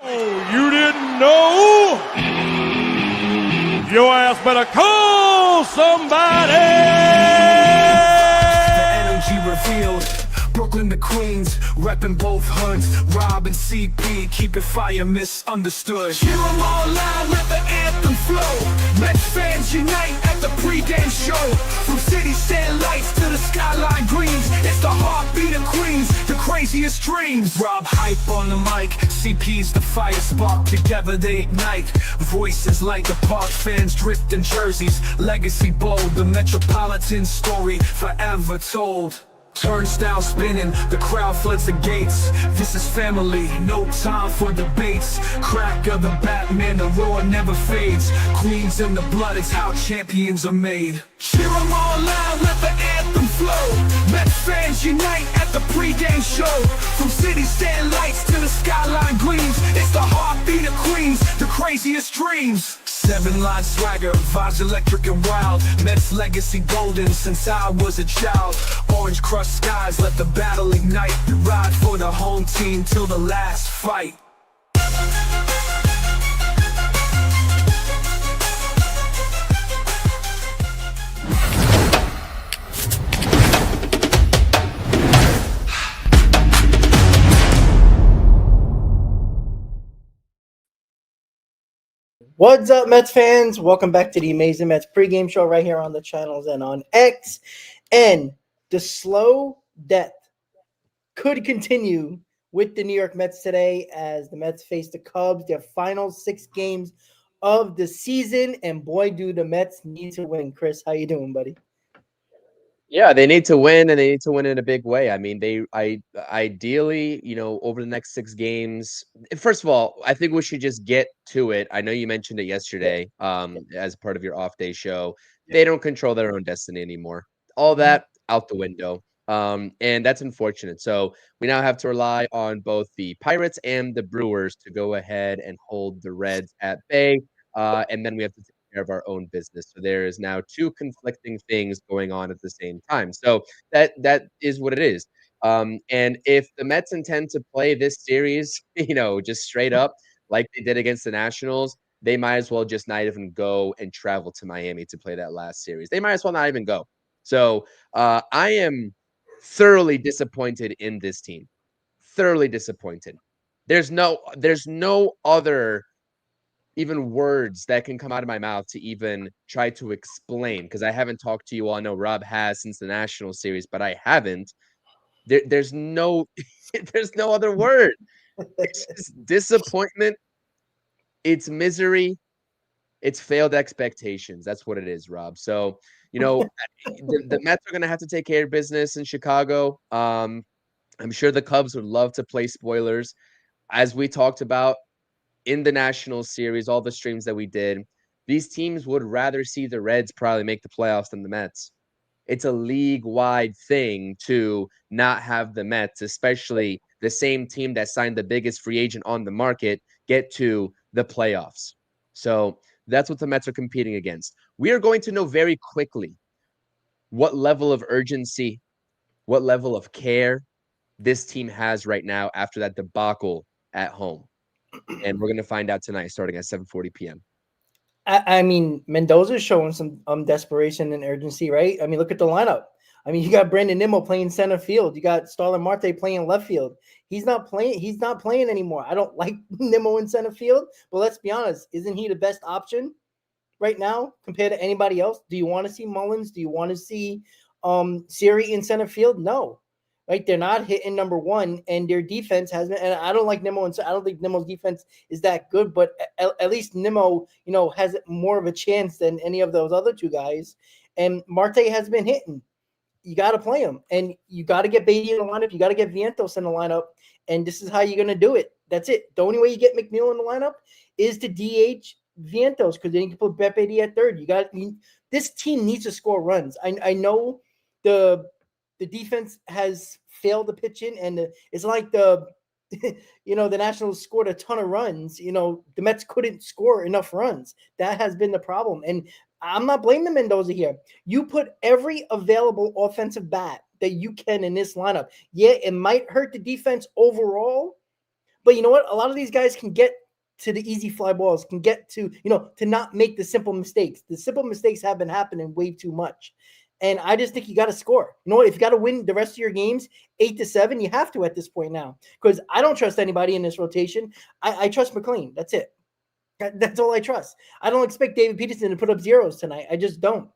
Oh, you didn't know? Your ass better call somebody! The energy revealed. Brooklyn to Queens, reppin' both hoods. Rob and CP, keep it fire misunderstood. Hear 'em all loud, let the anthem flow. Mets fans unite at the pregame show. From city sand lights to the skyline greens, it's the heartbeat of Queens, the craziest dreams. Rob hype on the mic, CP's the fire spark. Together they ignite, voices like the park. Fans drift in jerseys, legacy bold. The Metropolitan story forever told. Turnstile spinning, the crowd floods the gates. This is family, no time for debates. Crack of the Batman, the roar never fades. Queens in the blood, it's how champions are made. Cheer 'em all loud, let the anthem flow. Mets fans unite at the pregame show. From city stand lights to the skyline gleams, it's the heartbeat of Queens, the craziest dreams. 7-line swagger, vibes electric and wild. Mets legacy golden since I was a child. Orange crushed skies, let the battle ignite. Ride for the home team till the last fight. What's up, Mets fans? Welcome back to the Amazing Mets pregame show right here on the channels and on X. And the slow death could continue with the New York Mets today as the Mets face the Cubs, their final 6 games of the season. And boy, do the Mets need to win. Chris, how you doing, buddy? Yeah, they need to win, and they need to win in a big way. I mean, ideally, over the next 6 games. First of all, I think we should just get to it. I know you mentioned it yesterday, as part of your off-day show. They don't control their own destiny anymore. All that out the window, and that's unfortunate. So we now have to rely on both the Pirates and the Brewers to go ahead and hold the Reds at bay, and then we have to of our own business. So there is now 2 conflicting things going on at the same time. So that is what it is. And if the Mets intend to play this series, just straight up like they did against the Nationals, they might as well just not even go and travel to Miami to play that last series. They might as well not even go. So I am thoroughly disappointed in this team. Thoroughly disappointed. There's no other even words that can come out of my mouth to even try to explain, because I haven't talked to you all. I know Rob has since the National Series, but I haven't. There's no other word. It's just disappointment. It's misery. It's failed expectations. That's what it is, Rob. So, the Mets are going to have to take care of business in Chicago. I'm sure the Cubs would love to play spoilers. As we talked about in the National Series, all the streams that we did, these teams would rather see the Reds probably make the playoffs than the Mets. It's a league-wide thing to not have the Mets, especially the same team that signed the biggest free agent on the market, get to the playoffs. So that's what the Mets are competing against. We are going to know very quickly what level of urgency, what level of care this team has right now after that debacle at home. And we're going to find out tonight starting at 7:40 p.m. I mean, Mendoza's showing some desperation and urgency, right? I mean, look at the lineup. I mean, you got Brandon Nimmo playing center field. You got Starlin Marte playing left field. He's not playing anymore. I don't like Nimmo in center field, but let's be honest. Isn't he the best option right now compared to anybody else? Do you want to see Mullins? Do you want to see Siri in center field? No. Right, they're not hitting number 1, and their defense has been. And I don't like Nimmo, and I don't think Nimmo's defense is that good. But at least Nimmo, has more of a chance than any of those other 2 guys. And Marte has been hitting. You got to play him, and you got to get Beatty in the lineup. You got to get Vientos in the lineup, and this is how you're gonna do it. That's it. The only way you get McNeil in the lineup is to DH Vientos, because then you can put Beatty at third. This team needs to score runs. I know the defense has failed to pitch in, and it's like the Nationals scored a ton of runs. The Mets couldn't score enough runs. That has been the problem. And I'm not blaming Mendoza here. You put every available offensive bat that you can in this lineup. Yeah, it might hurt the defense overall, But you know what? A lot of these guys can get to the easy fly balls, can get to, to not make the simple mistakes. The simple mistakes have been happening way too much. And I just think you got to score. You know what? If you got to win the rest of your games 8-7, you have to at this point now. Because I don't trust anybody in this rotation. I trust McLean. That's it. That's all I trust. I don't expect David Peterson to put up zeros tonight. I just don't.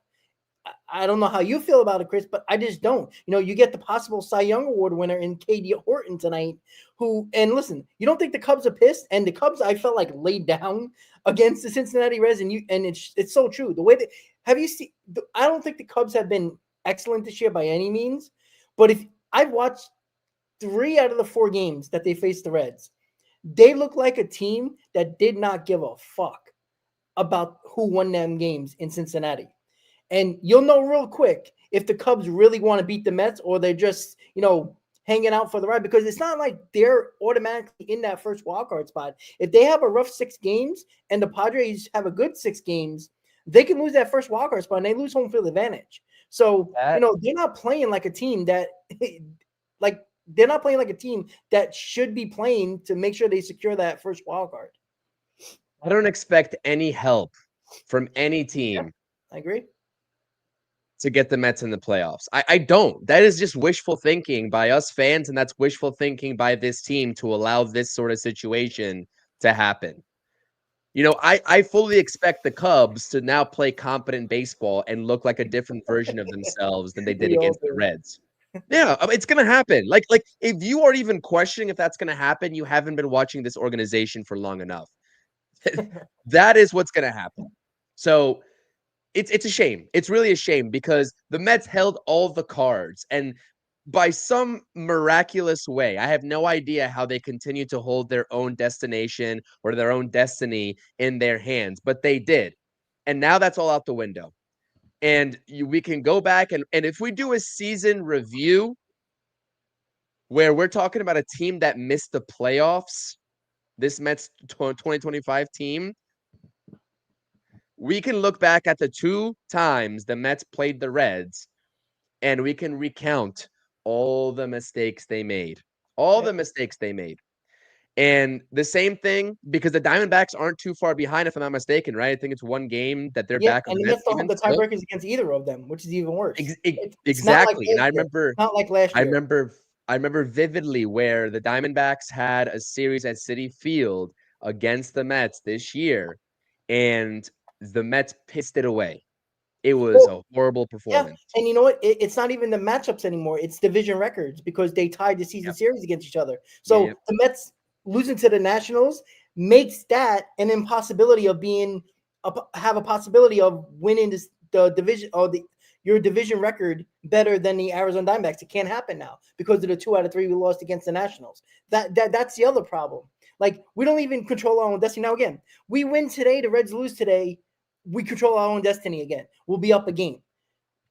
I don't know how you feel about it, Chris, but I just don't. You get the possible Cy Young Award winner in Katie Horton tonight, and listen, you don't think the Cubs are pissed? And the Cubs, I felt like, laid down against the Cincinnati Reds, and it's so true. The way that have you seen? I don't think the Cubs have been excellent this year by any means, but if I've watched 3 out of the 4 games that they faced the Reds, they look like a team that did not give a fuck about who won them games in Cincinnati. And you'll know real quick if the Cubs really want to beat the Mets or they're just, hanging out for the ride, because it's not like they're automatically in that first wildcard spot. If they have a rough 6 games and the Padres have a good 6 games, they can lose that first wildcard spot and they lose home field advantage. So, they're not playing like a team that they're not playing like a team that should be playing to make sure they secure that first wildcard. I don't expect any help from any team. Yeah, I agree. To get the Mets in the playoffs. I don't. That is just wishful thinking by us fans, and that's wishful thinking by this team to allow this sort of situation to happen. I fully expect the Cubs to now play competent baseball and look like a different version of themselves than they did against the Reds. Yeah, it's going to happen. Like if you are even questioning if that's going to happen, you haven't been watching this organization for long enough. That is what's going to happen. So it's a shame. It's really a shame because the Mets held all the cards, and by some miraculous way, I have no idea how they continue to hold their own destination or their own destiny in their hands, but they did. And now that's all out the window. And we can go back and if we do a season review where we're talking about a team that missed the playoffs, this Mets 2025 team, we can look back at the 2 times the Mets played the Reds, and we can recount all the mistakes they made. The mistakes they made. And the same thing, because the Diamondbacks aren't too far behind, if I'm not mistaken, right? I think it's 1 game that they're back. And the tiebreakers against either of them, which is even worse. Exactly. And I remember not like last year. I remember vividly where the Diamondbacks had a series at Citi Field against the Mets this year, and the Mets pissed it away. It was a horrible performance. Yeah. And you know what? It's not even the matchups anymore. It's division records because they tied the season series against each other. So the Mets losing to the Nationals makes that an impossibility of have a possibility of winning the division or your division record better than the Arizona Diamondbacks. It can't happen now because of the 2 out of 3 we lost against the Nationals. That's the other problem. Like, we don't even control our own destiny. Now, again, we win today, the Reds lose today, we control our own destiny again. We'll be up a game.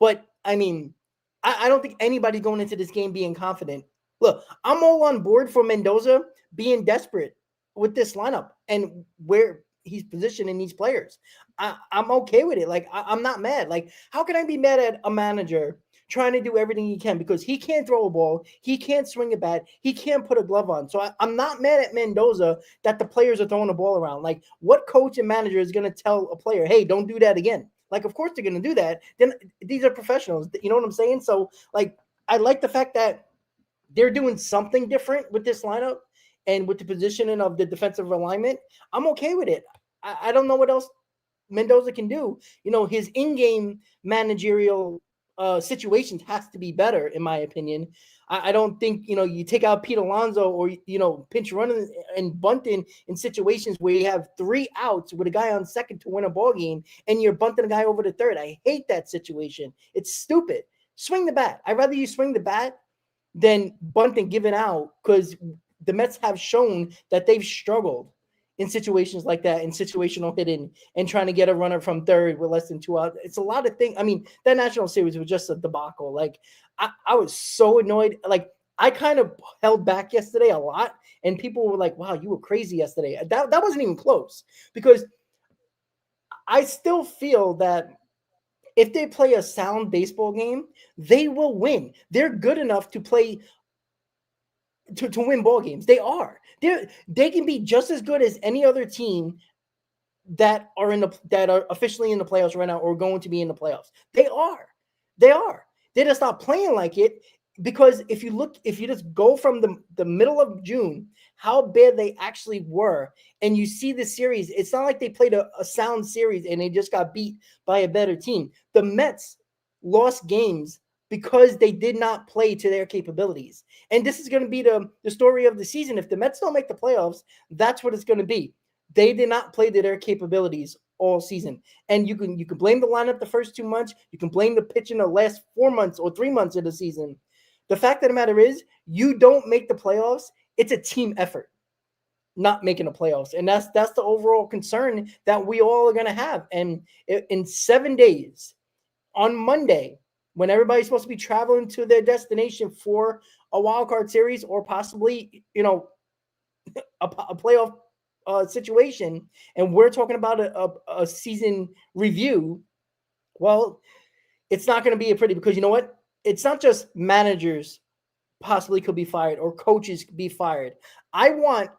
But, I mean, I don't think anybody's going into this game being confident. Look, I'm all on board for Mendoza being desperate with this lineup and where he's positioning these players. I'm okay with it. Like, I'm not mad. Like, how can I be mad at a manager trying to do everything he can because he can't throw a ball, he can't swing a bat, he can't put a glove on. So I'm not mad at Mendoza that the players are throwing the ball around. Like, what coach and manager is going to tell a player, hey, don't do that again? Like, of course they're going to do that. Then these are professionals. You know what I'm saying? So, like, I like the fact that they're doing something different with this lineup and with the positioning of the defensive alignment. I'm okay with it. I don't know what else Mendoza can do. His in-game managerial situations has to be better, in my opinion. I don't think, you take out Pete Alonso or, pinch running and bunting in situations where you have 3 outs with a guy on second to win a ball game and you're bunting a guy over to third. I hate that situation. It's stupid. Swing the bat. I'd rather you swing the bat than bunt and give it out, because the Mets have shown that they've struggled in situations like that, in situational hitting and trying to get a runner from third with less than 2 outs. It's a lot of things. I mean, that National Series was just a debacle. Like, I was so annoyed. Like, I kind of held back yesterday a lot, and people were like, wow, you were crazy yesterday. That wasn't even close, because I still feel that if they play a sound baseball game, they will win. They're good enough to play to win ball games. They are. They can be just as good as any other team that are officially in the playoffs right now or going to be in the playoffs. They are. They are. They just not playing like it because if you just go from the middle of June, how bad they actually were, and you see the series, it's not like they played a sound series and they just got beat by a better team. The Mets lost games because they did not play to their capabilities. And this is going to be the story of the season. If the Mets don't make the playoffs, that's what it's going to be. They did not play to their capabilities all season. And you can blame the lineup the first 2 months. You can blame the pitch in the last 4 months or 3 months of the season. The fact of the matter is, you don't make the playoffs. It's a team effort, not making the playoffs. And that's the overall concern that we all are going to have. And in 7 days, on Monday, when everybody's supposed to be traveling to their destination for a wild card series or possibly, a playoff situation, and we're talking about a season review, well, it's not going to be a pretty, because you know what? It's not just managers possibly could be fired or coaches could be fired. I want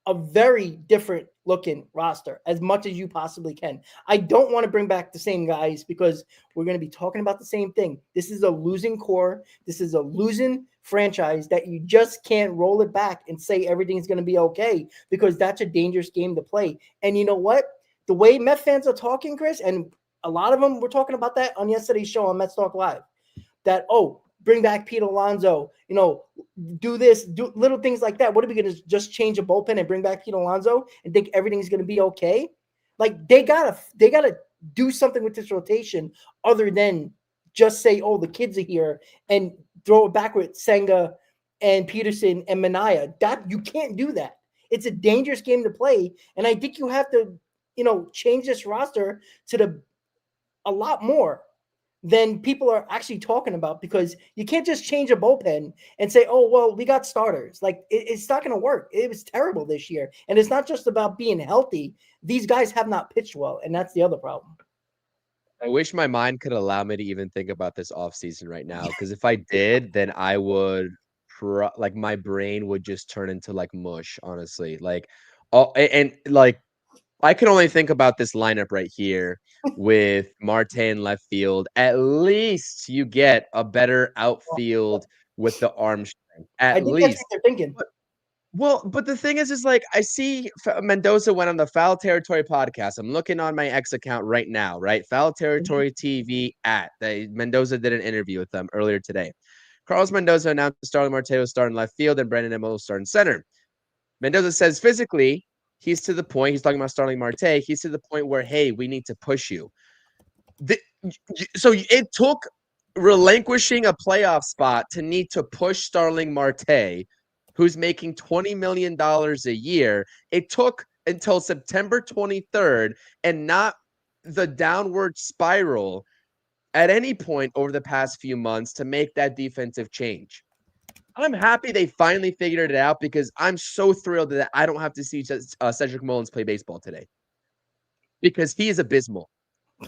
a very different looking roster as much as you possibly can. I don't want to bring back the same guys because we're going to be talking about the same thing. This is a losing core. This is a losing franchise that you just can't roll it back and say everything's going to be okay, because that's a dangerous game to play. And you know what? The way Met fans are talking, Chris, and a lot of them were talking about that on yesterday's show on Mets Talk Live, that, bring back Pete Alonso, do this, do little things like that. What are we going to just change a bullpen and bring back Pete Alonso and think everything's going to be okay? Like they gotta do something with this rotation other than just say, the kids are here and throw it back with Senga and Peterson and Mania. That you can't do that. It's a dangerous game to play. And I think you have to, change this roster to a lot more than people are actually talking about, because you can't just change a bullpen and say, we got starters. Like it's not going to work. It was terrible this year. And it's not just about being healthy. These guys have not pitched well. And that's the other problem. I wish my mind could allow me to even think about this offseason right now. Because if I did, then I would my brain would just turn into like mush, honestly. I can only think about this lineup right here with Marte in left field. At least you get a better outfield with the arm strength. I think that's what they're thinking. But the thing is like, I see Mendoza went on the Foul Territory podcast. I'm looking on my X account right now, right? Foul Territory TV Mendoza did an interview with them earlier today. Carlos Mendoza announced Starling Marte will start in left field and Brandon Nimmo will start in center. Mendoza says physically, he's to the point, he's talking about Starling Marte, he's to the point where, hey, we need to push you. So it took relinquishing a playoff spot to need to push Starling Marte, who's making $20 million a year. It took until September 23rd and not the downward spiral at any point over the past few months to make that defensive change. I'm happy they finally figured it out, because I'm so thrilled that I don't have to see Cedric Mullins play baseball today, because he is abysmal.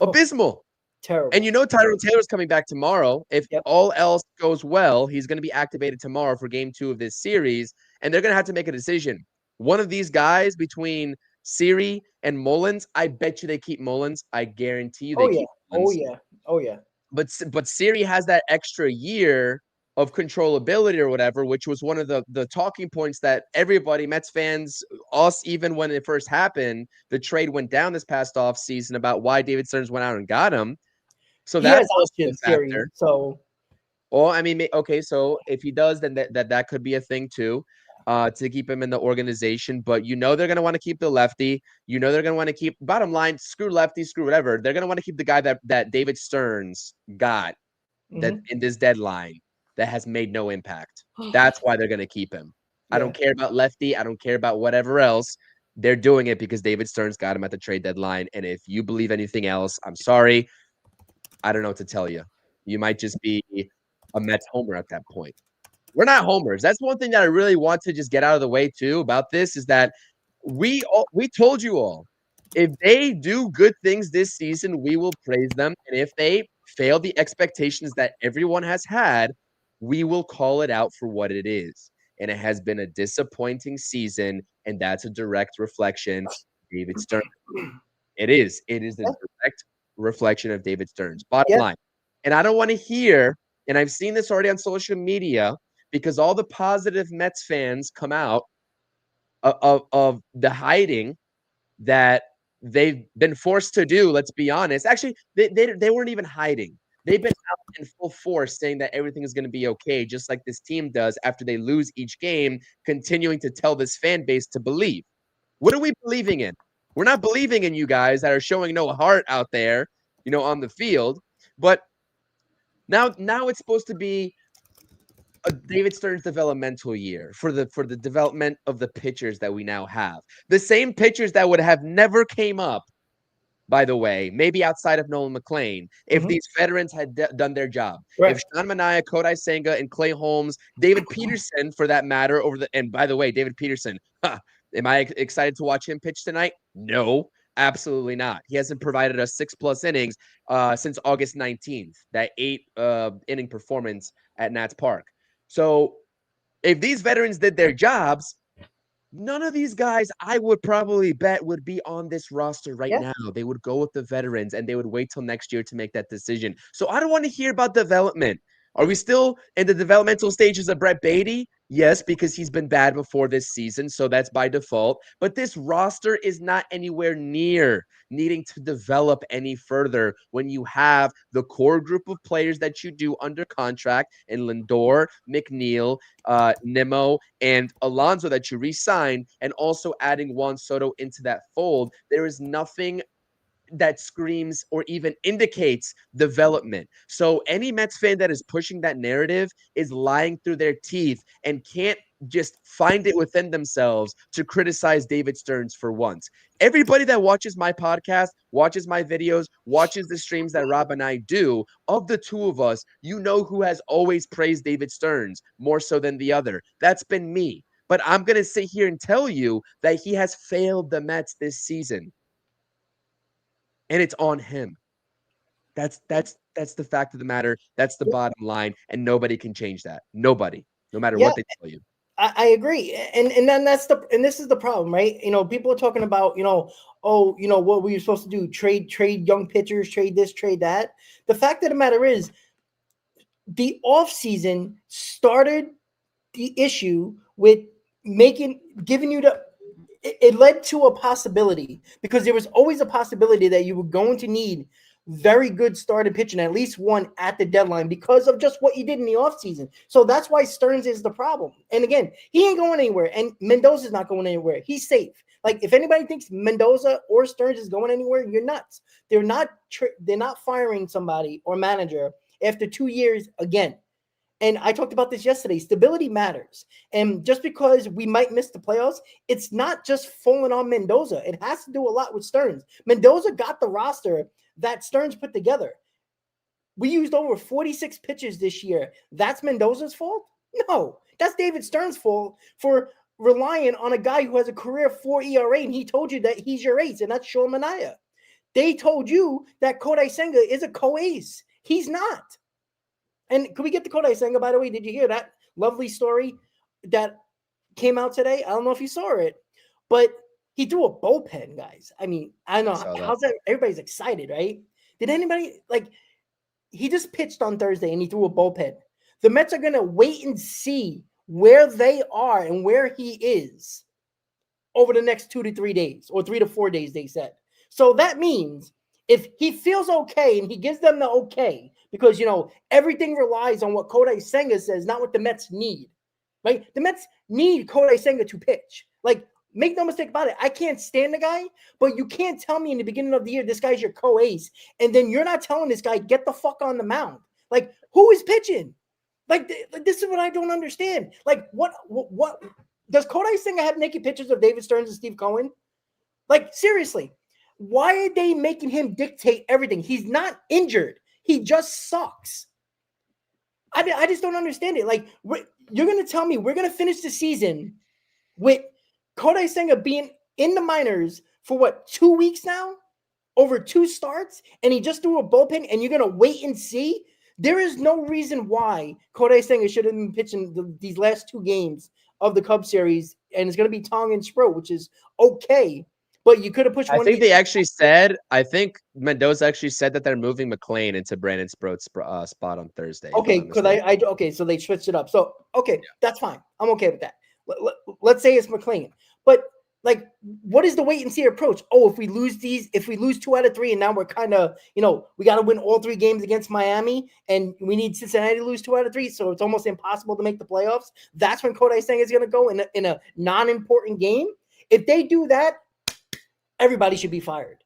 Abysmal. Terrible. And Tyrone Taylor's coming back tomorrow. If all else goes well, he's going to be activated tomorrow for game 2 of this series, and they're going to have to make a decision. One of these guys between Siri and Mullins, I bet you they keep Mullins. I guarantee you they keep Mullins. Oh, yeah. But Siri has that extra year of controllability or whatever, which was one of the talking points that everybody, Mets fans, us, even when it first happened, the trade went down this past off season about why David Stearns went out and got him. So that's also a factor. So, I mean, okay, so if he does, then that could be a thing too, to keep him in the organization. But they're going to want to keep the lefty. They're going to want to keep, bottom line, screw lefty, screw whatever. They're going to want to keep the guy that David Stearns got that in this deadline that has made no impact. That's why they're going to keep him. Yeah. I don't care about lefty. I don't care about whatever else. They're doing it because David Stearns got him at the trade deadline. And if you believe anything else, I'm sorry. I don't know what to tell you. You might just be a Mets homer at that point. We're not homers. That's one thing that I really want to just get out of the way too about this, is that we told you all, if they do good things this season, we will praise them. And if they fail the expectations that everyone has had, we will call it out for what it is. and it has been a disappointing season, and that's a direct reflection of David Stearns. It is. It is a direct reflection of David Stearns. Bottom line. And I don't want to hear, and I've seen this already on social media, because all the positive Mets fans come out of the hiding that they've been forced to do. Let's be honest. Actually, they weren't even hiding. They've been out in full force saying that everything is going to be okay, just like this team does after they lose each game, continuing to tell this fan base to believe. What are we believing in? We're not believing in you guys that are showing no heart out there, on the field. But now it's supposed to be a David Stearns developmental year for the development of the pitchers that we now have. The same pitchers that would have never came up, by the way, maybe outside of Nolan McLean, if these veterans had done their job. Right. If Sean Manaea, Kodai Senga, and Clay Holmes, David Peterson, for that matter, and by the way, David Peterson, am I excited to watch him pitch tonight? No, absolutely not. He hasn't provided us 6+ innings since August 19th, that 8-inning performance at Nats Park. So if these veterans did their jobs, none of these guys, I would probably bet, would be on this roster right now. They would go with the veterans, and they would wait till next year to make that decision. So I don't want to hear about development. Are we still in the developmental stages of Brett Beatty? Yes, because he's been bad before this season, so that's by default. But this roster is not anywhere near needing to develop any further when you have the core group of players that you do under contract in Lindor, McNeil, Nimmo, and Alonso that you re-signed, and also adding Juan Soto into that fold. There is nothing that screams or even indicates development. So any Mets fan that is pushing that narrative is lying through their teeth and can't just find it within themselves to criticize David Stearns for once. Everybody that watches my podcast, watches my videos, watches the streams that Rob and I do, of the two of us, who has always praised David Stearns more so than the other. That's been me. But I'm going to sit here and tell you that he has failed the Mets this season. And it's on him. That's the fact of the matter. That's the bottom line, and nobody can change that. Nobody, no matter what they tell you. I agree, and then this is the problem, right? People are talking about, what were you supposed to do? Trade young pitchers, trade this, trade that. The fact of the matter is, the offseason started the issue with giving you the. It led to a possibility, because there was always a possibility that you were going to need very good starting pitching, at least one at the deadline, because of just what you did in the offseason. So that's why Stearns is the problem. And again, he ain't going anywhere, and Mendoza's not going anywhere. He's safe. Like, if anybody thinks Mendoza or Stearns is going anywhere, you're nuts. They're not firing somebody or manager after 2 years again. And I talked about this yesterday. Stability matters. And just because we might miss the playoffs, it's not just falling on Mendoza. It has to do a lot with Stearns. Mendoza got the roster that Stearns put together. We used over 46 pitches this year. That's Mendoza's fault? No. That's David Stearns' fault for relying on a guy who has a career 4 ERA, and he told you that he's your ace, and that's Sean Manaea. They told you that Kodai Senga is a co-ace. He's not. And could we get the Kodai Senga, by the way? Did you hear that lovely story that came out today? I don't know if you saw it, but he threw a bullpen, guys. I mean, I don't know. How's that? Everybody's excited, right? Did anybody, he just pitched on Thursday and he threw a bullpen. The Mets are going to wait and see where they are and where he is over the next 2 to 3 days, or 3 to 4 days, they said. So that means if he feels okay and he gives them the okay, because, everything relies on what Kodai Senga says, not what the Mets need, right? The Mets need Kodai Senga to pitch. Make no mistake about it. I can't stand the guy, but you can't tell me in the beginning of the year, this guy's your co-ace, and then you're not telling this guy, get the fuck on the mound. Who is pitching? This is what I don't understand. What does Kodai Senga have naked pictures of David Stearns and Steve Cohen? Seriously, why are they making him dictate everything? He's not injured. He just sucks. I just don't understand it. You're going to tell me we're going to finish the season with Kodai Senga being in the minors for 2 weeks now? Over 2 starts? And he just threw a bullpen, and you're going to wait and see? There is no reason why Kodai Senga should have been pitching these last 2 games of the Cubs series, and it's going to be Tong and Sproat, which is okay. But you could have pushed I one. think they actually said. I think Mendoza actually said that they're moving McLean into Brandon Sproat's spot on Thursday. Okay, because I okay, so they switched it up. So okay, that's fine. I'm okay with that. Let's say it's McLean, but like, what is the wait and see approach? Oh, if we lose 2 out of 3, and now we're kind of, we got to win all 3 games against Miami, and we need Cincinnati to lose 2 out of 3, so it's almost impossible to make the playoffs. That's when Kodai Senga is going to go in a non-important game. If they do that, everybody should be fired.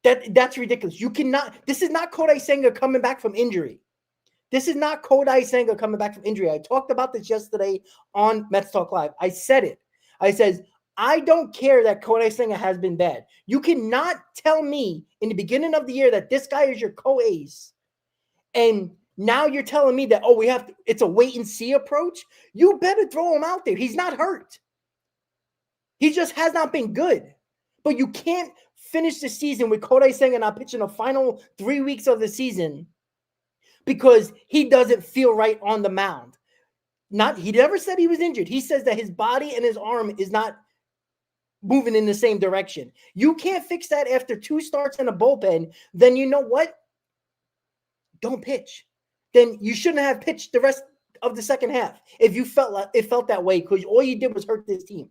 That's ridiculous. You cannot. This is not Kodai Senga coming back from injury. This is not Kodai Senga coming back from injury. I talked about this yesterday on Mets Talk Live. I said it. I said, I don't care that Kodai Senga has been bad. You cannot tell me in the beginning of the year that this guy is your co-ace, and now you're telling me that, it's a wait and see approach. You better throw him out there. He's not hurt. He just has not been good. But you can't finish the season with Kodai Senga not pitching the final 3 weeks of the season because he doesn't feel right on the mound. He never said he was injured. He says that his body and his arm is not moving in the same direction. You can't fix that after 2 starts in a bullpen. Then you know what? Don't pitch. Then you shouldn't have pitched the rest of the second half if you felt that way, because all you did was hurt this team.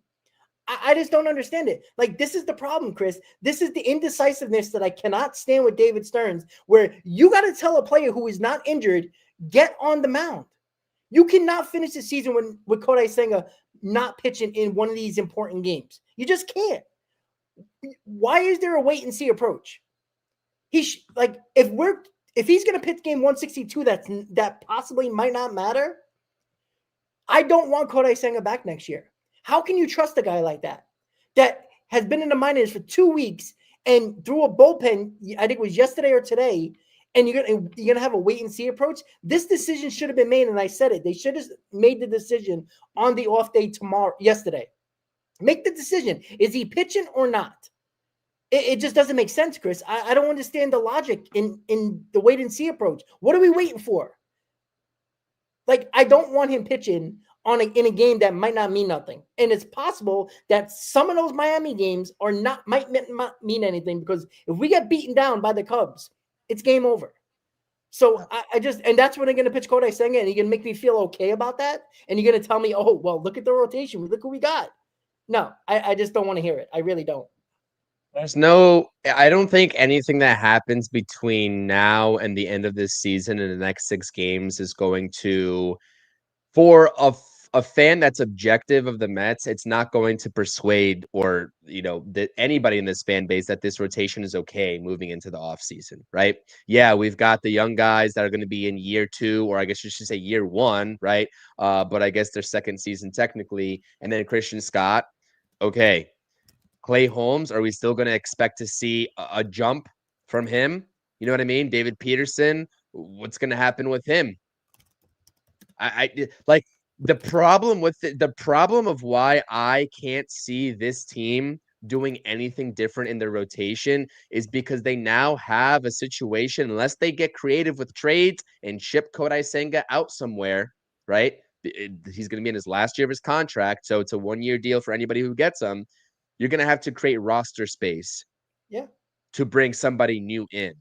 I just don't understand it. Like, this is the problem, Chris. This is the indecisiveness that I cannot stand with David Stearns, where you got to tell a player who is not injured, get on the mound. You cannot finish the season with Kodai Senga not pitching in one of these important games. You just can't. Why is there a wait and see approach? If he's going to pitch game 162, that possibly might not matter. I don't want Kodai Senga back next year. How can you trust a guy like that has been in the minors for 2 weeks and threw a bullpen, I think it was yesterday or today, and you're gonna have a wait and see approach? This decision should have been made, and I said it. They should have made the decision on the off day yesterday. Make the decision. Is he pitching or not? It just doesn't make sense, Chris. I don't understand the logic in the wait and see approach. What are we waiting for? Like, I don't want him pitching in a game that might not mean nothing. And it's possible that some of those Miami games might not mean anything, because if we get beaten down by the Cubs, it's game over. So and that's when they're going to pitch Kodai Senga, and you're going to make me feel okay about that. And you're going to tell me, oh, well, look at the rotation. Look who we got. No, I just don't want to hear it. I really don't. I don't think anything that happens between now and the end of this season in the next 6 games is going to, for a fan that's objective of the Mets, it's not going to persuade or, that anybody in this fan base that this rotation is okay moving into the offseason, right? Yeah, we've got the young guys that are going to be in year 2, or I guess you should say year 1, right? But I guess their second season technically. And then Christian Scott. Okay. Clay Holmes, are we still going to expect to see a jump from him? You know what I mean? David Peterson, what's going to happen with him? I like the problem of why I can't see this team doing anything different in their rotation is because they now have a situation, unless they get creative with trades and ship Kodai Senga out somewhere, right? He's going to be in his last year of his contract, so it's a 1-year deal for anybody who gets him. You're going to have to create roster space to bring somebody new in.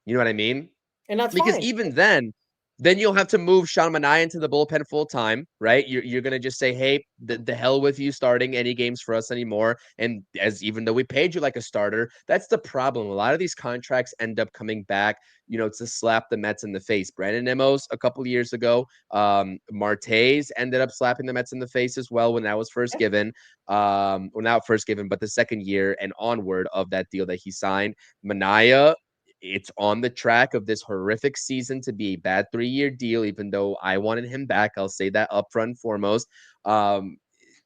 You know what I mean? And that's because fine. Even then you'll have to move Sean Manaea into the bullpen full time, right? You're going to just say, hey, the hell with you starting any games for us anymore. And even though we paid you like a starter, that's the problem. A lot of these contracts end up coming back, to slap the Mets in the face. Brandon Nimmo's a couple of years ago. Marte's ended up slapping the Mets in the face as well when that was first given. Well, not first given, but the second year and onward of that deal that he signed. Manaea, it's on the track of this horrific season to be a bad 3-year deal, even though I wanted him back. I'll say that up front and foremost.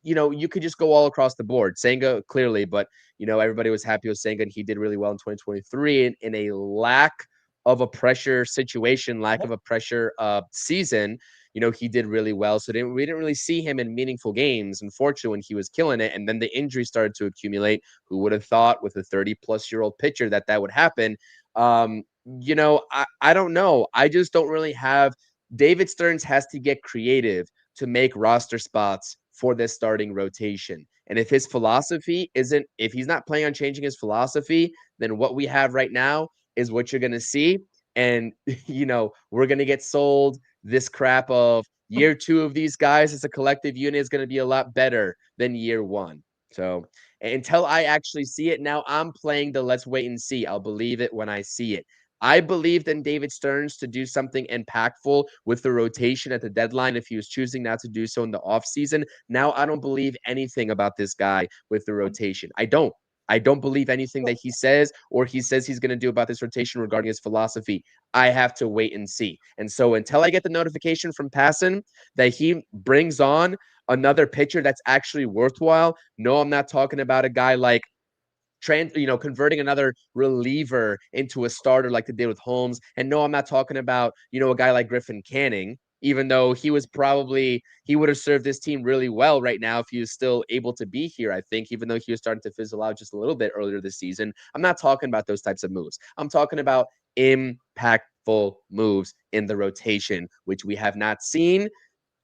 You could just go all across the board. Senga, clearly, but, everybody was happy with Senga, and he did really well in 2023 in a lack of a pressure situation, lack of a pressure season. He did really well. So we didn't really see him in meaningful games, unfortunately, when he was killing it. And then the injuries started to accumulate. Who would have thought with a 30-plus-year-old pitcher that would happen? I don't know. I just don't really have. David Stearns has to get creative to make roster spots for this starting rotation. And if his philosophy isn't, if he's not planning on changing his philosophy, then what we have right now is what you're going to see. And, we're going to get sold this crap of year 2 of these guys as a collective unit is going to be a lot better than year 1. So until I actually see it, now I'm playing the let's wait and see. I'll believe it when I see it. I believed in David Stearns to do something impactful with the rotation at the deadline if he was choosing not to do so in the offseason. Now I don't believe anything about this guy with the rotation. I don't. I don't believe anything that he says or he says he's going to do about this rotation regarding his philosophy. I have to wait and see. And so until I get the notification from Passan that he brings on another pitcher that's actually worthwhile, no, I'm not talking about a guy like converting another reliever into a starter like they did with Holmes. And no, I'm not talking about, a guy like Griffin Canning, even though he would have served this team really well right now if he was still able to be here, I think, even though he was starting to fizzle out just a little bit earlier this season. I'm not talking about those types of moves. I'm talking about impactful moves in the rotation, which we have not seen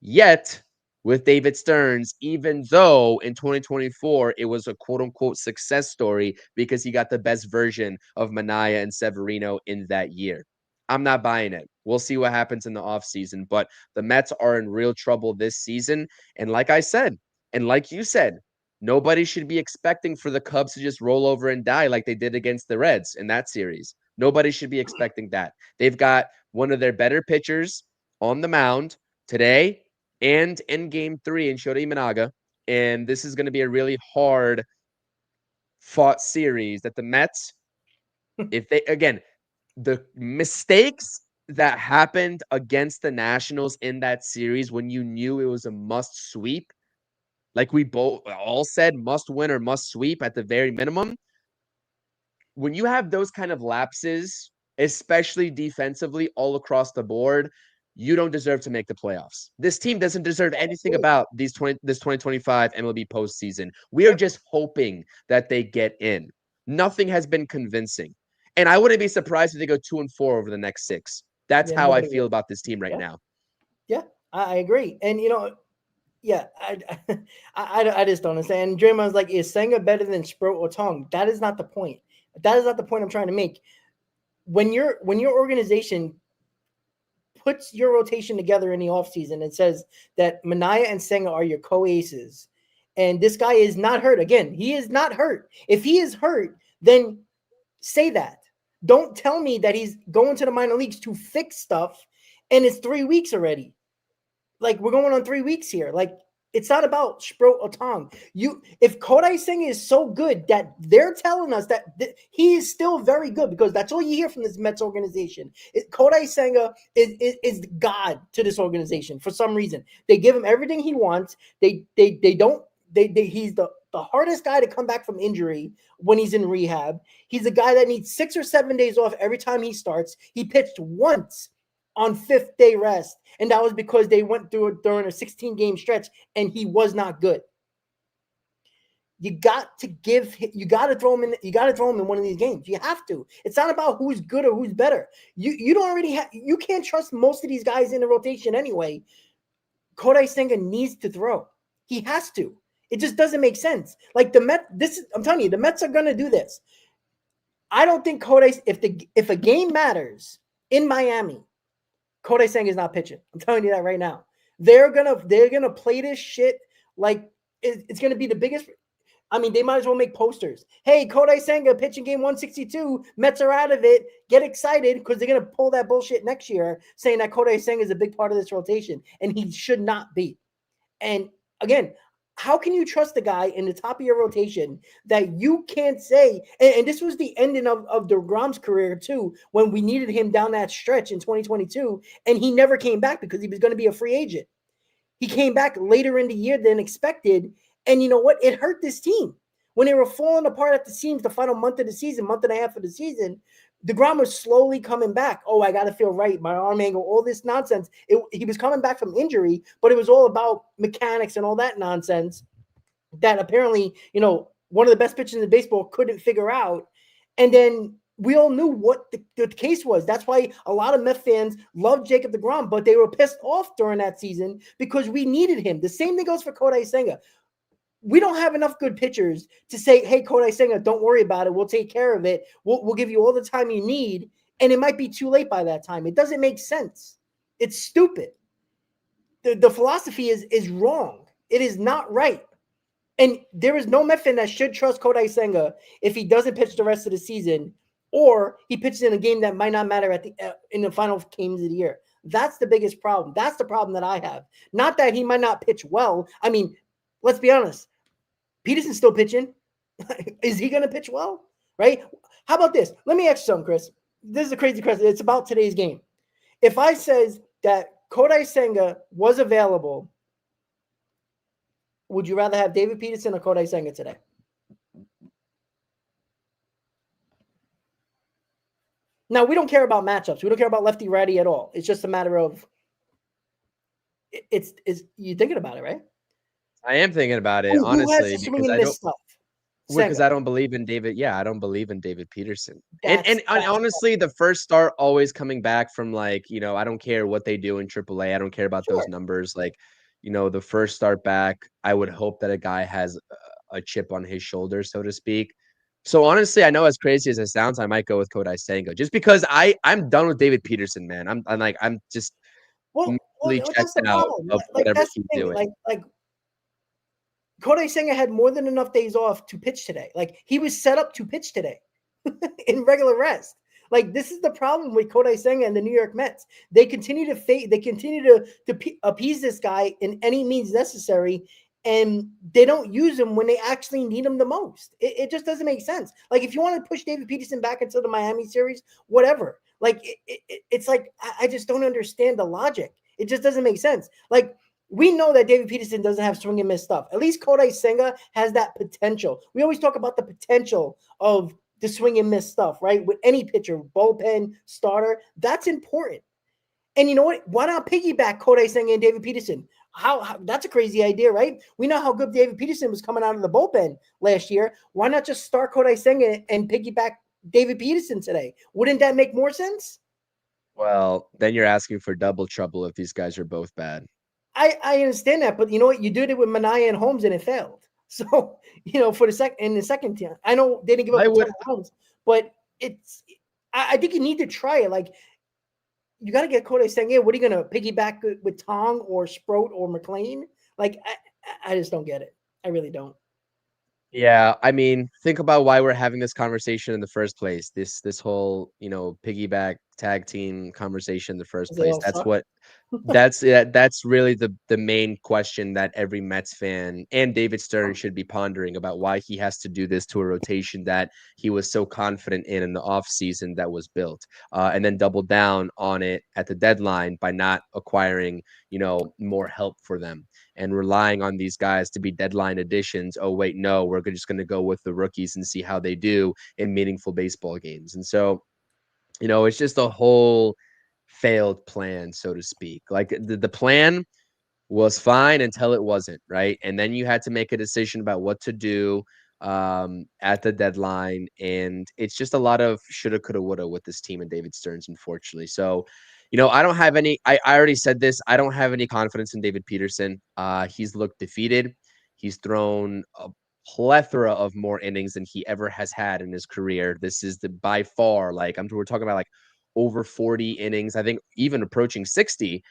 yet with David Stearns, even though in 2024 it was a quote-unquote success story because he got the best version of Minaya and Severino in that year. I'm not buying it. We'll see what happens in the offseason, but the Mets are in real trouble this season. And like I said, and like you said, nobody should be expecting for the Cubs to just roll over and die like they did against the Reds in that series. Nobody should be expecting that. They've got one of their better pitchers on the mound today and in game 3 in Shota Imanaga. And this is going to be a really hard fought series that the Mets, the mistakes that happened against the Nationals in that series when you knew it was a must sweep, like we both all said, must win or must sweep at the very minimum. When you have those kind of lapses, especially defensively all across the board, you don't deserve to make the playoffs. This team doesn't deserve anything about this 2025 MLB postseason. We are just hoping that they get in. Nothing has been convincing. And I wouldn't be surprised if they go 2-4 over the next 6. That's how I feel about this team right now. Yeah, I agree. And, I just don't understand. Draymond's like, is Senga better than Sproat or Tong? That is not the point. That is not the point I'm trying to make. When your organization puts your rotation together in the offseason and says that Minaya and Senga are your co-aces, and this guy is not hurt. Again, he is not hurt. If he is hurt, then say that. Don't tell me that he's going to the minor leagues to fix stuff and it's 3 weeks already. Like, we're going on 3 weeks here. Like, it's not about Sproat or Tong. If Kodai Senga is so good that they're telling us that he is still very good, because that's all you hear from this Mets organization. Kodai Senga is God to this organization for some reason. They give him everything he wants. He's the hardest guy to come back from injury when he's in rehab. He's a guy that needs 6 or 7 days off every time he starts. He pitched once on 5th day rest, and that was because they went through it during a 16-game stretch, and he was not good. You got to throw him in. You got to throw him in one of these games. You have to. It's not about who's good or who's better. You can't trust most of these guys in the rotation anyway. Kodai Senga needs to throw. He has to. It just doesn't make sense. Like the Mets, I'm telling you, the Mets are going to do this. I don't think if a game matters in Miami, Kodai Senga is not pitching. I'm telling you that right now. They're gonna play this shit like it's gonna be the biggest. I mean, they might as well make posters. Hey, Kodai Senga pitching game 162. Mets are out of it. Get excited, because they're gonna pull that bullshit next year, saying that Kodai Senga is a big part of this rotation, and he should not be. And again, how can you trust the guy in the top of your rotation that you can't say? And this was the ending of DeGrom's career too, when we needed him down that stretch in 2022, and he never came back because he was going to be a free agent. He came back later in the year than expected, and you know what? It hurt this team. When they were falling apart at the seams the final month and a half of the season, DeGrom was slowly coming back. Oh, I got to feel right. My arm angle, all this nonsense. He was coming back from injury, but it was all about mechanics and all that nonsense that apparently, one of the best pitchers in baseball couldn't figure out. And then We all knew what the case was. That's why a lot of Mets fans loved Jacob deGrom, but they were pissed off during that season because we needed him. The same thing goes for Kodai Senga. We don't have enough good pitchers to say, hey, Kodai Senga, don't worry about it. We'll take care of it. We'll give you all the time you need. And it might be too late by that time. It doesn't make sense. It's stupid. The philosophy is wrong. It is not right. And there is no Met fan that should trust Kodai Senga if he doesn't pitch the rest of the season, or he pitches in a game that might not matter in the final games of the year. That's the biggest problem. That's the problem that I have. Not that he might not pitch well. I mean, let's be honest. Peterson's still pitching. Is he going to pitch well? Right? How about this? Let me ask you something, Chris. This is a crazy question. It's about today's game. If I says that Kodai Senga was available, would you rather have David Peterson or Kodai Senga today? Now, we don't care about matchups. We don't care about lefty-righty at all. It's just a matter of it's you're thinking about it, right? I am thinking about it, honestly, because I don't believe in David. Yeah, I don't believe in David Peterson. And honestly, the first start always coming back from, like, you know, I don't care what they do in AAA. I don't care about those numbers. Like, you know, the first start back, I would hope that a guy has a chip on his shoulder, so to speak. So honestly, I know, as crazy as it sounds, I might go with Kodai Senga just because I'm done with David Peterson, man. I'm just really checked out of whatever he's doing. Like Kodai Senga had more than enough days off to pitch today. Like, he was set up to pitch today in regular rest. Like, this is the problem with Kodai Senga and the New York Mets. They continue to They continue to appease this guy in any means necessary, and they don't use him when they actually need him the most. It just doesn't make sense. Like, if you want to push David Peterson back into the Miami series, whatever. Like, it's like, I just don't understand the logic. It just doesn't make sense. Like, we know that David Peterson doesn't have swing and miss stuff. At least Kodai Senga has that potential. We always talk about the potential of the swing and miss stuff, right? With any pitcher, bullpen, starter, that's important. And you know what? Why not piggyback Kodai Senga and David Peterson? How that's a crazy idea, right? We know how good David Peterson was coming out of the bullpen last year. Why not just start Kodai Senga and piggyback David Peterson today? Wouldn't that make more sense? Well, then you're asking for double trouble if these guys are both bad. I understand that, but you know what? You did it with Minaya and Holmes, and it failed. So, you know, for the second time, I know they didn't give up a ton of runs, but I think you need to try it. Like, you got to get Kodai Senga. What are you going to piggyback with Tong or Sproat or McLean? Like, I just don't get it. I really don't. Yeah, I mean, think about why we're having this conversation in the first place. This whole, you know, piggyback tag team conversation in the first place. That's really the main question that every Mets fan and David Stearns should be pondering about, why he has to do this to a rotation that he was so confident in the offseason that was built, and then double down on it at the deadline by not acquiring, you know, more help for them and relying on these guys to be deadline additions. Oh, wait, no, we're just going to go with the rookies and see how they do in meaningful baseball games. And so, you know, it's just a whole failed plan, so to speak. Like, the plan was fine until it wasn't, right? And then you had to make a decision about what to do at the deadline. And it's just a lot of shoulda, coulda, woulda with this team and David Stearns, unfortunately. So, you know, I don't have any, I already said this, I don't have any confidence in David Peterson. He's looked defeated. He's thrown a plethora of more innings than he ever has had in his career. This is by far, like, we're talking about like over 40 innings, I think even approaching 60,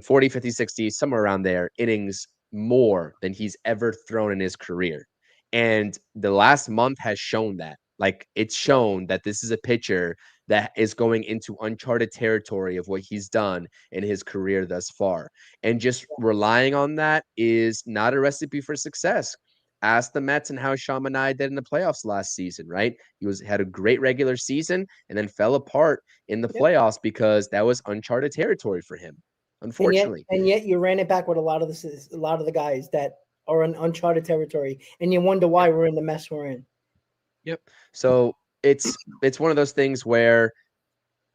40, 50, 60, somewhere around there, innings more than he's ever thrown in his career. And the last month has shown that. Like, it's shown that this is a pitcher that is going into uncharted territory of what he's done in his career thus far. And just relying on that is not a recipe for success. Ask the Mets and how Sean Manaea did in the playoffs last season, right? He had a great regular season and then fell apart in the playoffs because that was uncharted territory for him, unfortunately. And yet you ran it back with a lot of the guys that are in uncharted territory, and you wonder why we're in the mess we're in. Yep. So it's one of those things where,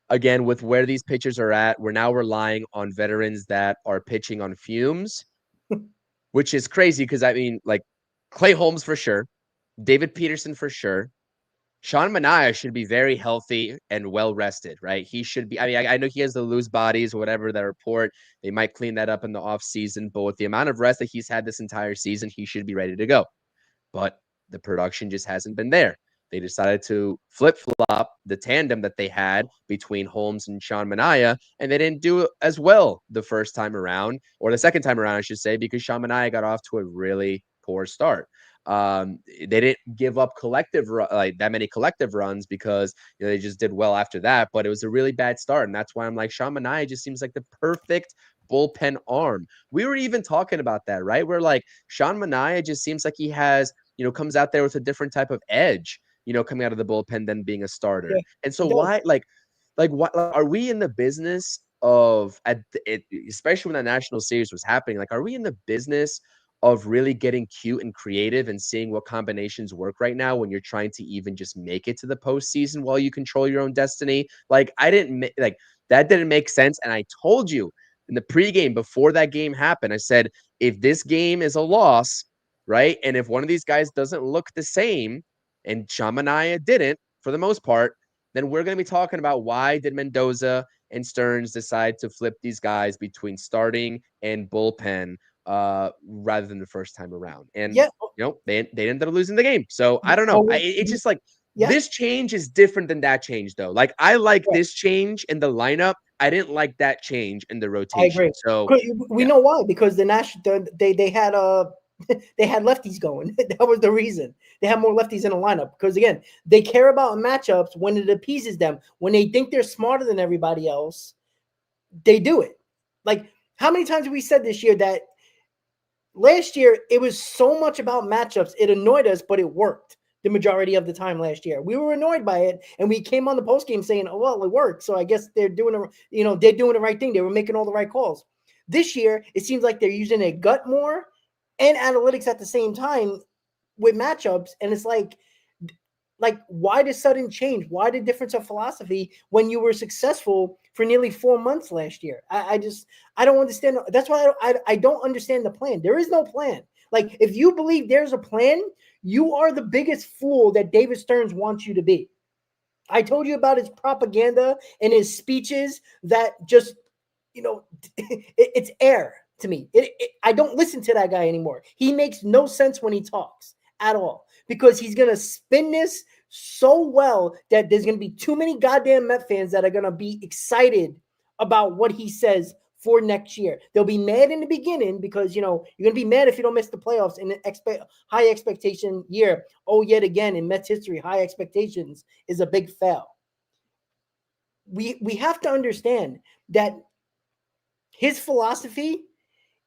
again, with where these pitchers are at, we're now relying on veterans that are pitching on fumes, which is crazy because, I mean, like, Clay Holmes for sure, David Peterson for sure, Sean Manaea should be very healthy and well rested, right? He should be. I mean, I know he has the loose bodies or whatever that report. They might clean that up in the offseason, but with the amount of rest that he's had this entire season, he should be ready to go. But the production just hasn't been there. They decided to flip flop the tandem that they had between Holmes and Sean Manaea, and they didn't do as well the first time around, or the second time around, I should say, because Sean Manaea got off to a really poor start. They didn't give up like that many collective runs because they just did well after that, but it was a really bad start, and that's why I'm like, Sean Manaea just seems like the perfect bullpen arm. We were even talking about that, right? Where like Sean Manaea just seems like he has comes out there with a different type of edge, coming out of the bullpen than being a starter. Yeah, And so why, what are we in the business of especially when the national series was happening? Like, are we in the business of really getting cute and creative and seeing what combinations work right now when you're trying to even just make it to the postseason while you control your own destiny? Like, that didn't make sense. And I told you in the pregame before that game happened, I said, if this game is a loss, right? And if one of these guys doesn't look the same, and Sean Manaea didn't for the most part, then we're going to be talking about why did Mendoza and Stearns decide to flip these guys between starting and bullpen rather than the first time around. And yeah. they ended up losing the game. So I don't know. It's just like this change is different than that change, though. Like, I like this change in the lineup. I didn't like that change in the rotation. I agree. So we know why, because they had they had lefties going. That was the reason. They have more lefties in the lineup because, again, they care about matchups when it appeases them. When they think they're smarter than everybody else, they do it. Like, how many times have we said this year that last year it was so much about matchups, it annoyed us, but it worked the majority of the time last year. We were annoyed by it, and we came on the postgame saying, "Oh, well, it worked." So I guess they're doing the right thing. They were making all the right calls. This year, it seems like they're using their gut more and analytics at the same time with matchups, and it's like why the sudden change? Why the difference of philosophy when you were successful for nearly 4 months last year? I don't understand. That's why I don't understand the plan. There is no plan. Like, if you believe there's a plan, you are the biggest fool that David Stearns wants you to be. I told you about his propaganda and his speeches that just, it's air to me. I don't listen to that guy anymore. He makes no sense when he talks at all, because he's going to spin this so well that there's going to be too many goddamn Met fans that are going to be excited about what he says for next year. They'll be mad in the beginning because, you're going to be mad if you don't miss the playoffs in an high expectation year. Oh, yet again, in Mets history, high expectations is a big fail. We have to understand that his philosophy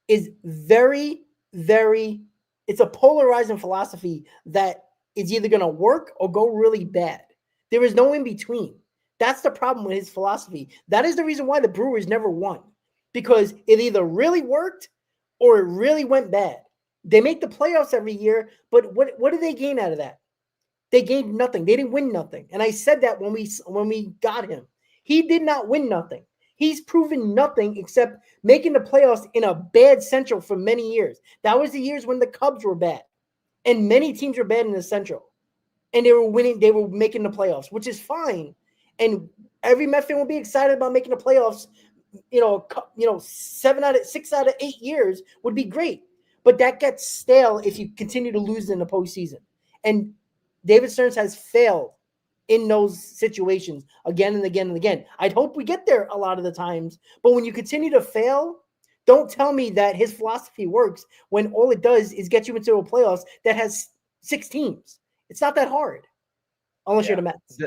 is very, very, it's a polarizing philosophy that is either going to work or go really bad. There is no in between. That's the problem with his philosophy. That is the reason why the Brewers never won, because it either really worked or it really went bad. They make the playoffs every year, but what did they gain out of that? They gained nothing. They didn't win nothing. And I said that when we got him. He did not win nothing. He's proven nothing except making the playoffs in a bad Central for many years. That was the years when the Cubs were bad, and many teams were bad in the Central, and they were winning. They were making the playoffs, which is fine. And every Met fan will be excited about making the playoffs. 6 out of 8 years would be great, but that gets stale if you continue to lose in the postseason. And David Stearns has failed in those situations again and again and again. I'd hope we get there a lot of the times, but when you continue to fail, don't tell me that his philosophy works when all it does is get you into a playoffs that has 6 teams. It's not that hard, unless you're the Mets.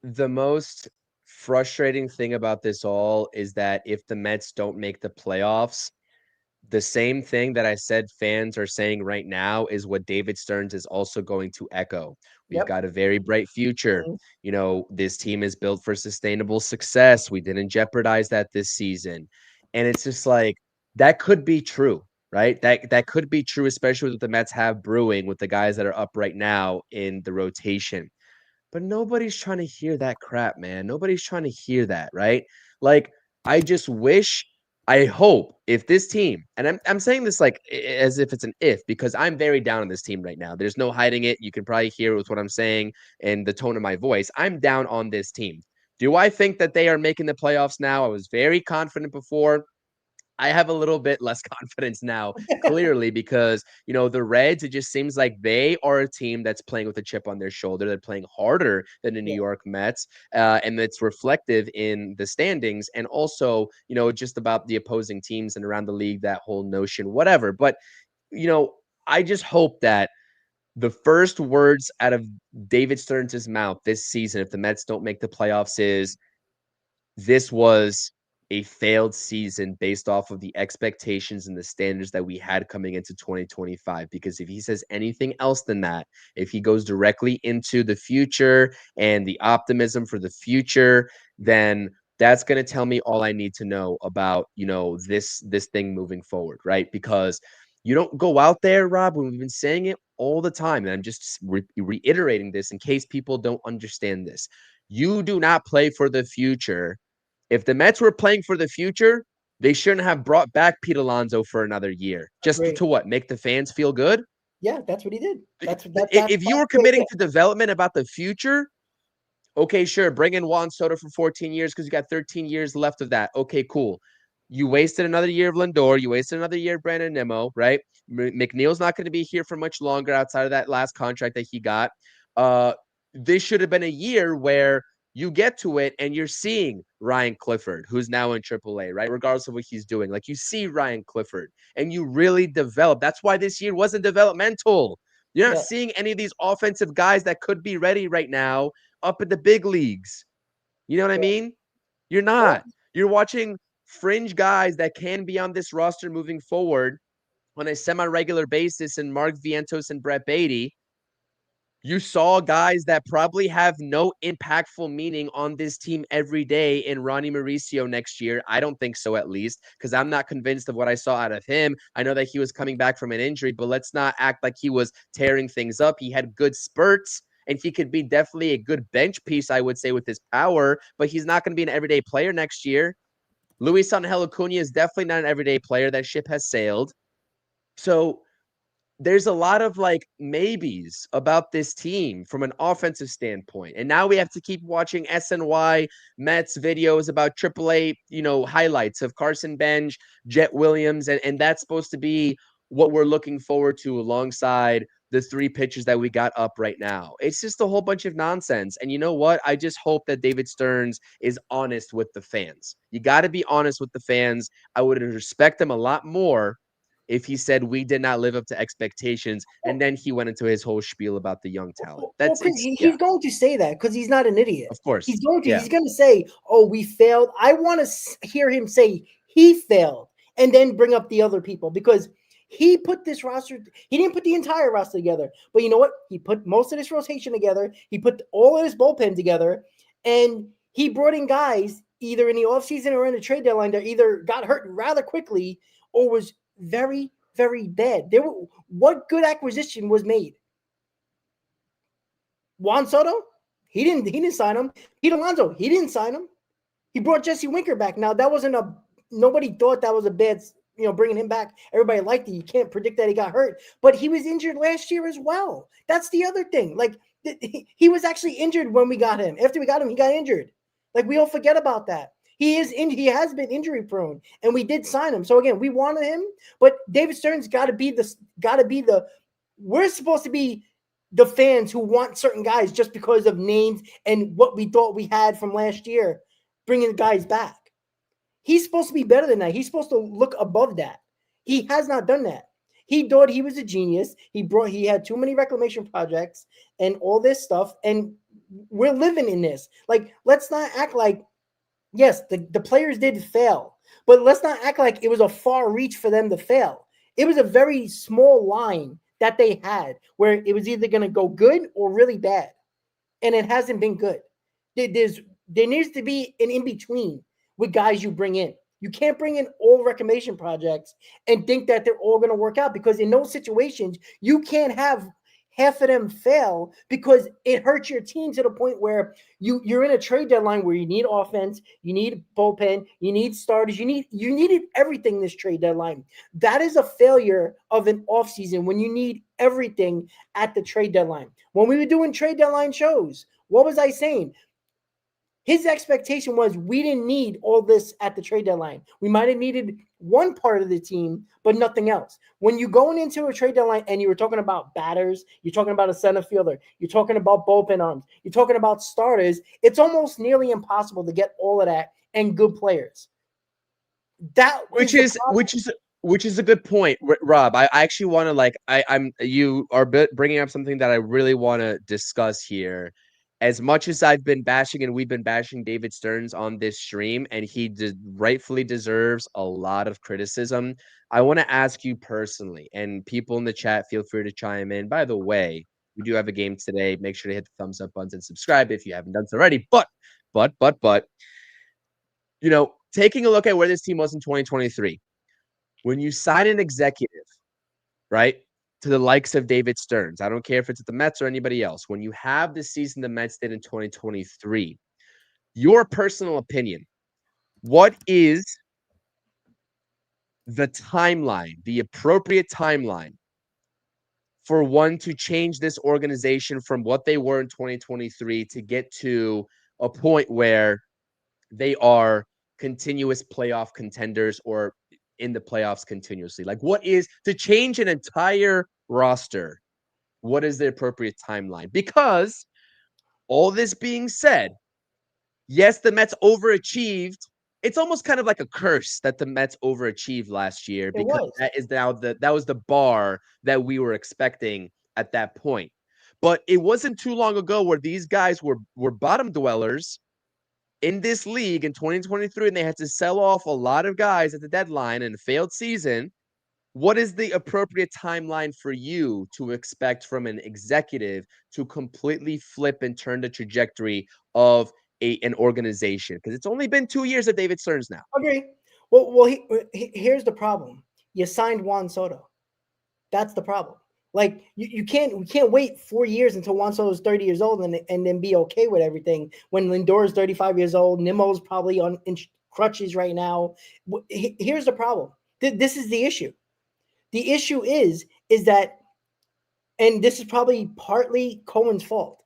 The most frustrating thing about this all is that if the Mets don't make the playoffs, the same thing that I said fans are saying right now is what David Stearns is also going to echo. We've got a very bright future. This team is built for sustainable success. We didn't jeopardize that this season. And it's just like, that could be true, right? That could be true, especially with what the Mets have brewing with the guys that are up right now in the rotation. But nobody's trying to hear that crap, man. Nobody's trying to hear that, right? Like, I just wish I hope if this team, and I'm saying this like as if it's an if, because I'm very down on this team right now. There's no hiding it. You can probably hear with what I'm saying and the tone of my voice. I'm down on this team. Do I think that they are making the playoffs now? I was very confident before. I have a little bit less confidence now, clearly, because, the Reds, it just seems like they are a team that's playing with a chip on their shoulder. They're playing harder than the New York Mets, and it's reflective in the standings and also, just about the opposing teams and around the league, that whole notion, whatever. But, I just hope that the first words out of David Stearns' mouth this season, if the Mets don't make the playoffs, is this was a failed season based off of the expectations and the standards that we had coming into 2025. Because if he says anything else than that, if he goes directly into the future and the optimism for the future, then that's going to tell me all I need to know about, this thing moving forward, right? Because you don't go out there, Rob, when we've been saying it all the time, and I'm just reiterating this in case people don't understand this. You do not play for the future. If the Mets were playing for the future, they shouldn't have brought back Pete Alonso for another year. Just to what? Make the fans feel good? Yeah, that's what he did. If you were committing to development about the future, okay, sure, bring in Juan Soto for 14 years because you got 13 years left of that. Okay, cool. You wasted another year of Lindor. You wasted another year of Brandon Nimmo, right? McNeil's not going to be here for much longer outside of that last contract that he got. This should have been a year where you get to it and you're seeing Ryan Clifford, who's now in AAA, right? Regardless of what he's doing. Like, you see Ryan Clifford and you really develop. That's why this year wasn't developmental. You're not seeing any of these offensive guys that could be ready right now up at the big leagues. You know what I mean? You're not. You're watching fringe guys that can be on this roster moving forward on a semi-regular basis, and Mark Vientos and Brett Beatty. You saw guys that probably have no impactful meaning on this team every day in Ronnie Mauricio next year. I don't think so, at least, because I'm not convinced of what I saw out of him. I know that he was coming back from an injury, but let's not act like he was tearing things up. He had good spurts, and he could be definitely a good bench piece, I would say, with his power, but he's not going to be an everyday player next year. Luis Angel Acuna is definitely not an everyday player. That ship has sailed. So there's a lot of maybes about this team from an offensive standpoint. And now we have to keep watching SNY Mets videos about AAA, highlights of Carson Bench, Jet Williams. And that's supposed to be what we're looking forward to alongside the three pitchers that we got up right now. It's just a whole bunch of nonsense. And you know what? I just hope that David Stearns is honest with the fans. You got to be honest with the fans. I would respect them a lot more if he said we did not live up to expectations, and then he went into his whole spiel about the young talent. He's going to say that because he's not an idiot. Of course. He's going to say, oh, we failed. I want to hear him say he failed and then bring up the other people, because he put this roster, he didn't put the entire roster together, but you know what? He put most of this rotation together. He put all of his bullpen together, and he brought in guys either in the offseason or in the trade deadline that either got hurt rather quickly or was very, very bad. What good acquisition was made? Juan Soto? He didn't sign him. Pete Alonso? He didn't sign him. He brought Jesse Winker back. Now that wasn't nobody thought that was a bad, bringing him back. Everybody liked it. You can't predict that he got hurt, but he was injured last year as well. That's the other thing. He was actually injured when we got him. After we got him, he got injured. We all forget about that. He has been injury prone, and we did sign him. So again, we wanted him, but David Stearns got to be the. We're supposed to be the fans who want certain guys just because of names and what we thought we had from last year, bringing the guys back. He's supposed to be better than that. He's supposed to look above that. He has not done that. He thought he was a genius. He had too many reclamation projects and all this stuff, and we're living in this. Let's not act like. Yes, the players did fail, but let's not act like it was a far reach for them to fail. It was a very small line that they had where it was either going to go good or really bad, and it hasn't been good. There needs to be an in-between with guys you bring in. You can't bring in all reclamation projects and think that they're all going to work out, because in those situations, you can't have half of them fail because it hurts your team to the point where you're in a trade deadline where you need offense, you need bullpen, you need starters, you needed everything this trade deadline. That is a failure of an offseason when you need everything at the trade deadline. When we were doing trade deadline shows, what was I saying? His expectation was we didn't need all this at the trade deadline. We might have needed one part of the team, but nothing else. When you're going into a trade deadline and you were talking about batters, you're talking about a center fielder, you're talking about bullpen arms, you're talking about starters, it's almost nearly impossible to get all of that and good players. Which is a good point, Rob. I actually want to you are bringing up something that I really want to discuss here. As much as I've been bashing and we've been bashing David Stearns on this stream, and he rightfully deserves a lot of criticism, I want to ask you personally, and people in the chat, feel free to chime in. By the way, we do have a game today. Make sure to hit the thumbs up buttons and subscribe if you haven't done so already. But, taking a look at where this team was in 2023, when you sign an executive, right, to the likes of David Stearns, I don't care if it's at the Mets or anybody else, when you have the season the Mets did in 2023, your personal opinion, what is the timeline, the appropriate timeline for one to change this organization from what they were in 2023 to get to a point where they are continuous playoff contenders or in the playoffs continuously? Like, what is to change an entire roster? What is the appropriate timeline? Because all this being said, yes, the Mets overachieved. It's almost kind of like a curse that the Mets overachieved last year because that is now that was the bar that we were expecting at that point. But it wasn't too long ago where these guys were bottom dwellers in this league in 2023, and they had to sell off a lot of guys at the deadline in a failed season. What is the appropriate timeline for you to expect from an executive to completely flip and turn the trajectory of an organization? Because it's only been 2 years of David Stearns now. Okay. Well, here's the problem. You signed Juan Soto. That's the problem. Like we can't wait 4 years until Juan Soto is 30 years old and then be okay with everything. When Lindor is 35 years old, Nimmo's probably in crutches right now. Here's the problem. This is the issue. The issue is that, and this is probably partly Cohen's fault.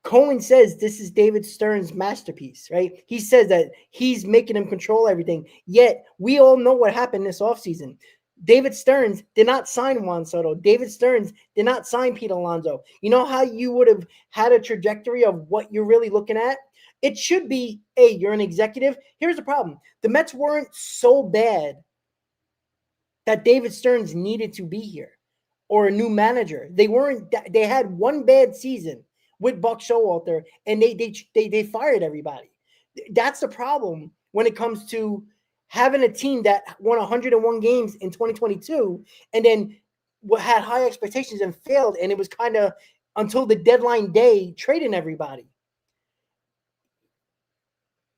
Cohen says this is David Stearns' masterpiece, right? He says that he's making him control everything. Yet we all know what happened this offseason. David Stearns did not sign Juan Soto. David Stearns did not sign Pete Alonso. You know how you would have had a trajectory of what you're really looking at? It should be, hey, you're an executive. Here's the problem. The Mets weren't so bad that David Stearns needed to be here or a new manager. They had one bad season with Buck Showalter, and they fired everybody. That's the problem when it comes to having a team that won 101 games in 2022 and then had high expectations and failed, and it was kind of until the deadline day trading everybody.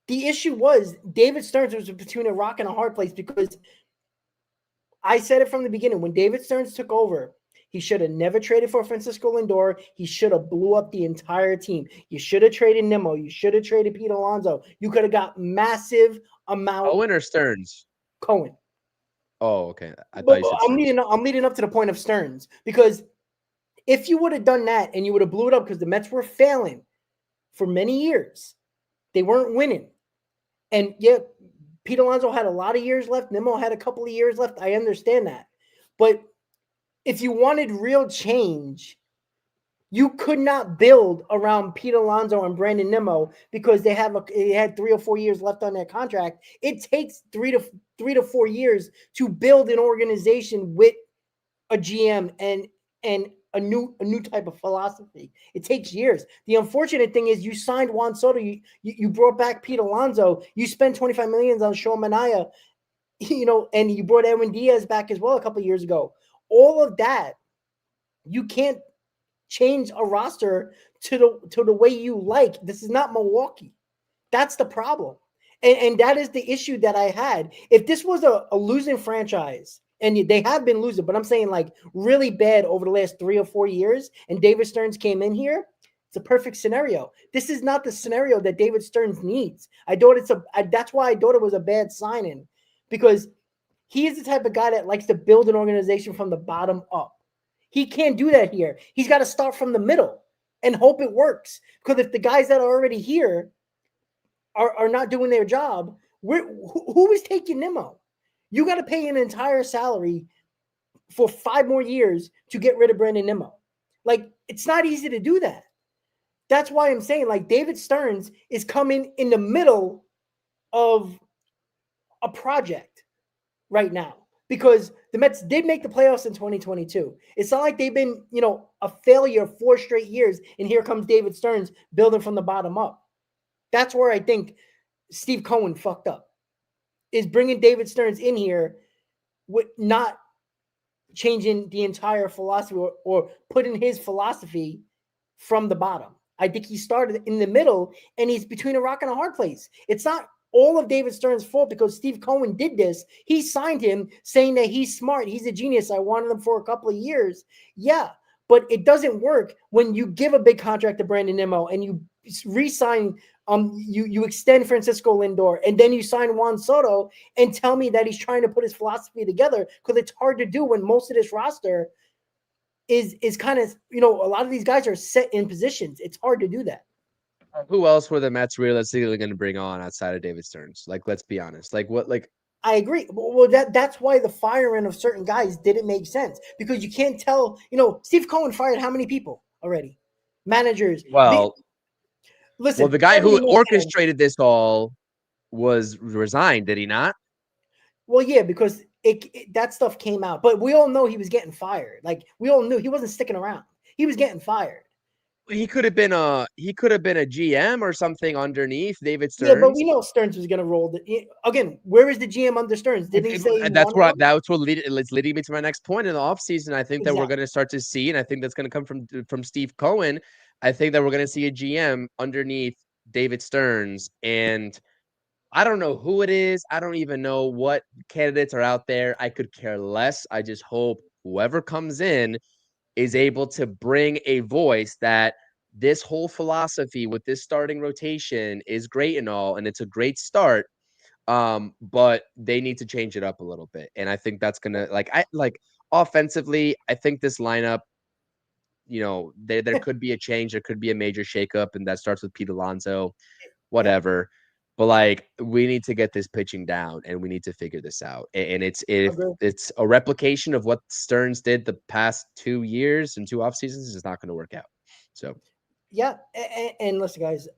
The issue was David Stearns was between a rock and a hard place because I said it from the beginning. When David Stearns took over, he should have never traded for Francisco Lindor. He should have blew up the entire team. You should have traded Nimmo. You should have traded Pete Alonso. You could have got massive amount. Cohen or Stearns? Cohen. Oh, okay. I thought you said I'm leading up to the point of Stearns because if you would have done that and you would have blew it up because the Mets were failing for many years, they weren't winning. And yeah, Pete Alonso had a lot of years left. Nimmo had a couple of years left. I understand that. But if you wanted real change, you could not build around Pete Alonso and Brandon Nimmo because they had 3 or 4 years left on their contract. It takes 3 to 4 years to build an organization with a GM and a new type of philosophy. It takes years. The unfortunate thing is you signed Juan Soto, you brought back Pete Alonso, you spent $25 million on Sean Manaea, and you brought Edwin Diaz back as well a couple of years ago. All of that, you can't change a roster to the way you like. This is not Milwaukee. That's the problem. And that is the issue that I had. If this was a losing franchise And they have been losing, but I'm saying like really bad over the last 3 or 4 years. And David Stearns came in here. It's a perfect scenario. This is not the scenario that David Stearns needs. That's why I thought it was a bad signing, because he is the type of guy that likes to build an organization from the bottom up. He can't do that here. He's got to start from the middle and hope it works. Because if the guys that are already here are not doing their job, who is taking Nimmo? You got to pay an entire salary for 5 more years to get rid of Brandon Nimmo. Like, it's not easy to do that. That's why I'm saying, like, David Stearns is coming in the middle of a project right now, because the Mets did make the playoffs in 2022. It's not like they've been, a failure 4 straight years, and here comes David Stearns building from the bottom up. That's where I think Steve Cohen fucked up, is bringing David Stearns in here with not changing the entire philosophy or putting his philosophy from the bottom. I think he started in the middle, and he's between a rock and a hard place. It's not all of David Stearns' fault because Steve Cohen did this. He signed him saying that he's smart. He's a genius. I wanted him for a couple of years. Yeah, but it doesn't work when you give a big contract to Brandon Nimmo and you re-sign you extend Francisco Lindor, and then you sign Juan Soto and tell me that he's trying to put his philosophy together, because it's hard to do when most of this roster is kind of, a lot of these guys are set in positions. It's hard to do that. Who else were the Mets realistically going to bring on outside of David Stearns? Like, let's be honest. Like, what? Like, I agree. Well, that's why the firing of certain guys didn't make sense, because you can't tell. Steve Cohen fired how many people already? Managers. Listen. Well, the guy who orchestrated this all was resigned, did he not? Well, yeah, because that stuff came out, but we all know he was getting fired. Like, we all knew he wasn't sticking around. He was getting fired. He could have been a GM or something underneath David Stearns. Yeah, but we know Stearns was going to roll. Again, where is the GM under Stearns? Did he say that's what it's leading me to my next point in the offseason. I think that we're going to start to see, and I think that's going to come from Steve Cohen. I think that we're going to see a GM underneath David Stearns, and I don't know who it is. I don't even know what candidates are out there. I could care less. I just hope whoever comes in is able to bring a voice that this whole philosophy with this starting rotation is great and all, and it's a great start. But they need to change it up a little bit. And I think that's gonna offensively, I think this lineup, there could be a change, there could be a major shakeup, and that starts with Pete Alonso, whatever. But we need to get this pitching down, and we need to figure this out. And it's a replication of what Stearns did the past 2 years and 2 off seasons, is not going to work out. So, yeah, and listen, guys,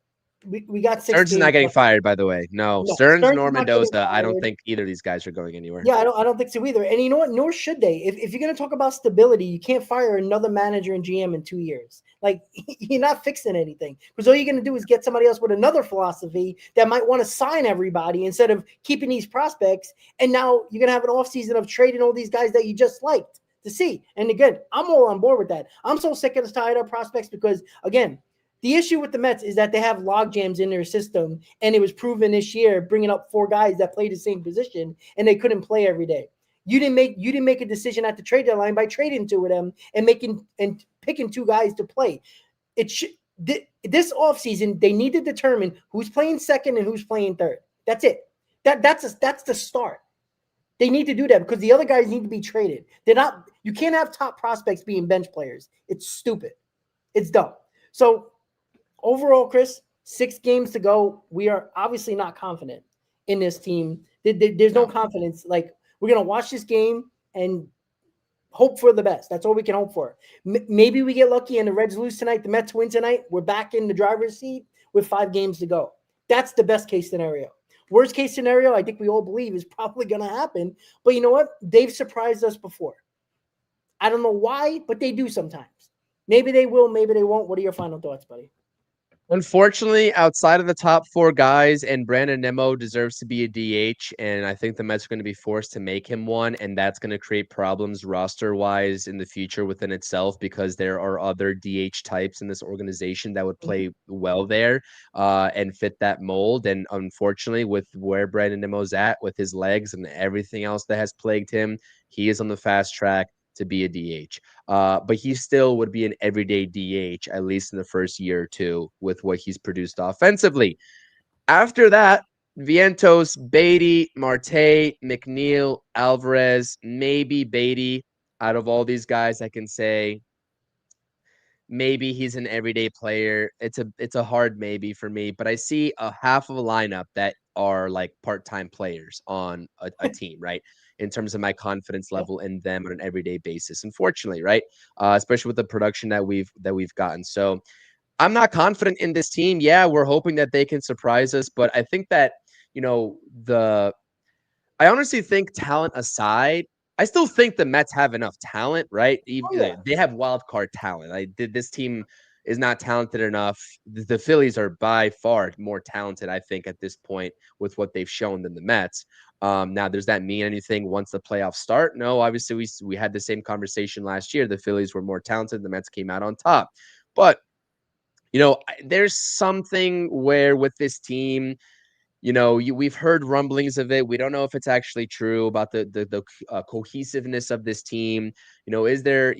we got 6 Stearns is not getting fired, by the way. No, Stearns nor Mendoza. I don't think either of these guys are going anywhere. Yeah, I don't think so either. And you know what? Nor should they. If you're going to talk about stability, you can't fire another manager and GM in 2 years. Like, you're not fixing anything, because all you're going to do is get somebody else with another philosophy that might want to sign everybody instead of keeping these prospects. And now you're going to have an offseason of trading all these guys that you just liked to see. And again, I'm all on board with that. I'm so sick and tired of prospects because, again, the issue with the Mets is that they have log jams in their system, and it was proven this year bringing up 4 guys that played the same position and they couldn't play every day. You didn't make a decision at the trade deadline by trading 2 of them and picking 2 guys to play. This offseason, they need to determine who's playing second and who's playing third. That's it. That's the start. They need to do that because the other guys need to be traded. You can't have top prospects being bench players. It's stupid. It's dumb. So overall, Chris, 6 games to go. We are obviously not confident in this team. There's no confidence. Like, we're going to watch this game and hope for the best. That's all we can hope for. Maybe we get lucky and the Reds lose tonight. The Mets win tonight. We're back in the driver's seat with 5 games to go. That's the best case scenario. Worst case scenario, I think we all believe is probably going to happen. But you know what? They've surprised us before. I don't know why, but they do sometimes. Maybe they will, maybe they won't. What are your final thoughts, buddy? Unfortunately, outside of the top 4 guys, and Brandon Nimmo deserves to be a DH, and I think the Mets are going to be forced to make him one, and that's going to create problems roster-wise in the future within itself because there are other DH types in this organization that would play well there and fit that mold. And unfortunately, with where Brandon Nimmo's at with his legs and everything else that has plagued him, he is on the fast track to be a DH. But he still would be an everyday DH, at least in the first year or two, with what he's produced offensively. After that, Vientos, Beatty, Marte, McNeil, Alvarez, maybe Beatty. Out of all these guys, I can say maybe he's an everyday player. It's a hard maybe for me, but I see a half of a lineup that are like part-time players on a team, right? In terms of my confidence level in them on an everyday basis. Unfortunately, right? Especially with the production that we've gotten. So I'm not confident in this team. Yeah, we're hoping that they can surprise us, but I think that, you know, I honestly think, talent aside, I still think the Mets have enough talent, right? They have wild card talent. This team is not talented enough. The Phillies are by far more talented, I think, at this point with what they've shown than the Mets. Now, does that mean anything once the playoffs start? No, obviously we had the same conversation last year. The Phillies were more talented. The Mets came out on top. But, there's something where with this team, we've heard rumblings of it. We don't know if it's actually true about the cohesiveness of this team. Is there,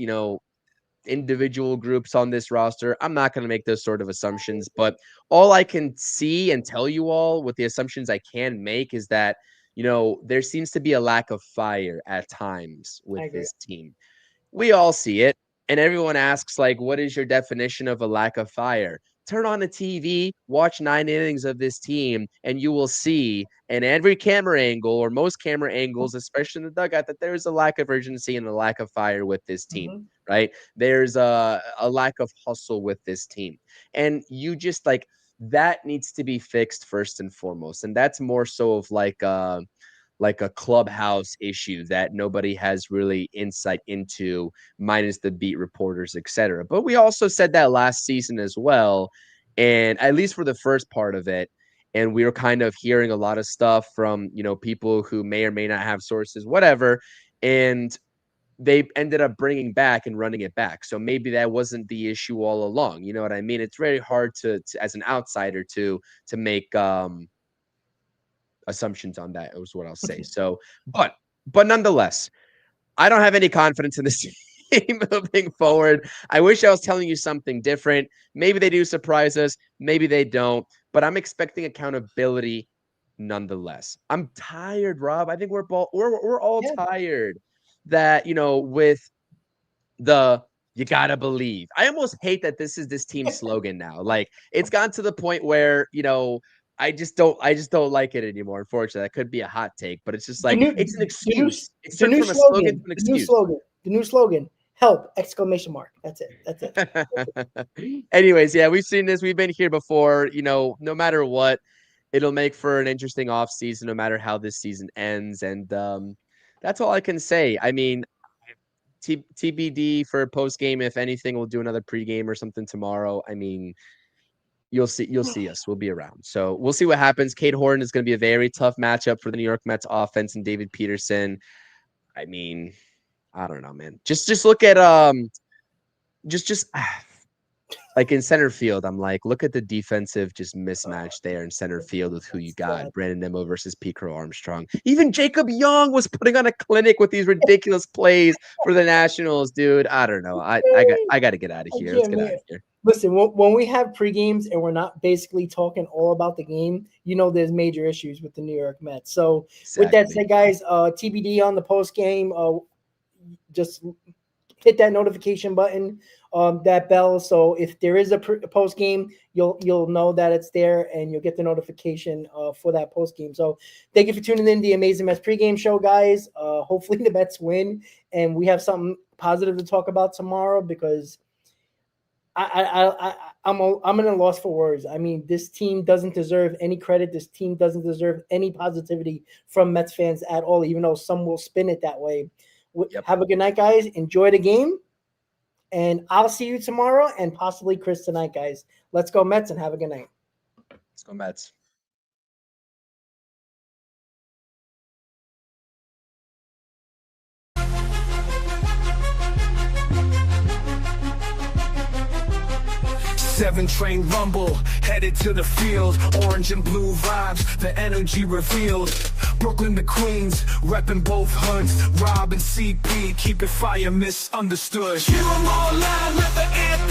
individual groups on this roster? I'm not going to make those sort of assumptions, but all I can see and tell you all with the assumptions I can make is that, there seems to be a lack of fire at times with this team. We all see it. And everyone asks, like, what is your definition of a lack of fire? Turn on the TV, watch 9 innings of this team, and you will see in every camera angle or most camera angles, especially in the dugout, that there's a lack of urgency and a lack of fire with this team, right? There's a lack of hustle with this team. And you just that needs to be fixed first and foremost. And that's more so of like a clubhouse issue that nobody has really insight into, minus the beat reporters, etc. But we also said that last season as well, and at least for the first part of it. And we were kind of hearing a lot of stuff from, people who may or may not have sources, whatever. And they ended up bringing back and running it back. So maybe that wasn't the issue all along. You know what I mean? It's very hard to as an outsider to make assumptions on that, is what I'll say. So, but nonetheless, I don't have any confidence in this team moving forward. I wish I was telling you something different. Maybe they do surprise us. Maybe they don't. But I'm expecting accountability nonetheless. I'm tired, Rob. I think we're all tired that, with the you gotta believe. I almost hate that this is this team's slogan now. Like, it's gotten to the point where, I just don't like it anymore. Unfortunately, that could be a hot take, but it's just like it's an excuse. It's turned from a slogan to an excuse. The new slogan. Help! Exclamation mark. That's it. Anyways, yeah, we've seen this. We've been here before. No matter what, it'll make for an interesting off season, no matter how this season ends. And that's all I can say. I mean, TBD for post game. If anything, we'll do another pregame or something tomorrow. I mean, you'll see us. We'll be around. So we'll see what happens. Cade Horton is going to be a very tough matchup for the New York Mets offense and David Peterson. I mean, I don't know, man. Just look at just like in center field, I'm like, look at the defensive just mismatch there in center field with who you got. Brandon Nimmo versus Pete Crow Armstrong. Even Jacob Young was putting on a clinic with these ridiculous plays for the Nationals, dude. I don't know. I got to get out of here. Let's get out of here. Listen, when we have pre-games and we're not basically talking all about the game, there's major issues with the New York Mets. So with that said, guys, TBD on the post game, just hit that notification button, that bell. So if there is a post game, you'll know that it's there and you'll get the notification for that post game. So thank you for tuning in to the Amazing Mets pregame show, guys. Hopefully the Mets win and we have something positive to talk about tomorrow, because I'm in a loss for words. I mean, this team doesn't deserve any credit. This team doesn't deserve any positivity from Mets fans at all, even though some will spin it that way. Have a good night, guys. Enjoy the game. And I'll see you tomorrow and possibly Chris tonight, guys. Let's go Mets and have a good night. Let's go Mets. Seven train rumble, headed to the field. Orange and blue vibes, the energy revealed. Brooklyn to Queens, repping both hoods. Rob and CP, keep it fire misunderstood. Hear 'em all loud, let the anthem